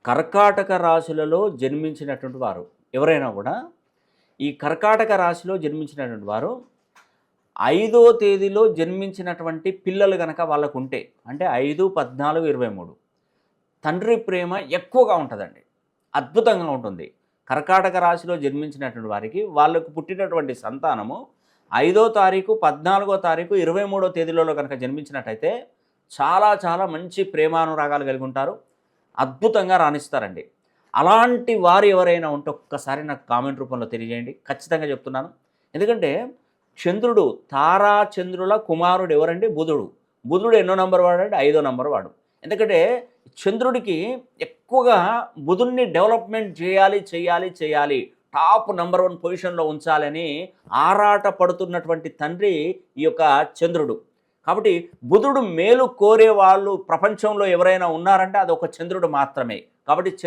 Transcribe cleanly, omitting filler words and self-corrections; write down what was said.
కర్కాటక రాశులలో జన్మించినటువంటి వారు ఎవరైనా కూడా ఈ కర్కాటక రాశిలో జన్మించినటువంటి వారు 5వ తేదీలో జన్మించినటువంటి పిల్లలు గనక వాళ్ళకుంటే అంటే 5, 14, 23 తండ్రి ప్రేమ ఎక్కువగా ఉంటుందండి. అద్భుతంగా ఉంటుంది. కర్కాటక రాశిలో జన్మించినటువంటి వారికి వాళ్ళకు పుట్టినటువంటి సంతానము 5వ తారీఖు, 14వ తారీఖు, 23వ తేదీలలో కనుక జన్మించినట్టయితే చాలా చాలా మంచి ప్రేమానురాగాలు కలిగి ఉంటారు. అద్భుతంగా రాణిస్తారండి. అలాంటి వారు ఎవరైనా ఉంటే ఒక్కసారి నాకు కామెంట్ రూపంలో తెలియజేయండి. ఖచ్చితంగా చెప్తున్నాను. ఎందుకంటే చంద్రుడు, తారా చంద్రుల కుమారుడు ఎవరండి? బుధుడు. బుధుడు ఎన్నో నంబర్ వాడంటే 5వ నంబర్ వాడు. ఎందుకంటే చంద్రుడికి ఎక్కువగా బుధుడిని డెవలప్మెంట్ చేయాలి, టాప్ నంబర్ 1 పొజిషన్లో ఉంచాలని ఆరాట పడుతున్నటువంటి తండ్రి ఈ యొక్క చంద్రుడు. కాబట్టి బుధుడు మేలు కోరే వాళ్ళు ప్రపంచంలో ఎవరైనా ఉన్నారంటే అది ఒక చంద్రుడు మాత్రమే. కాబట్టి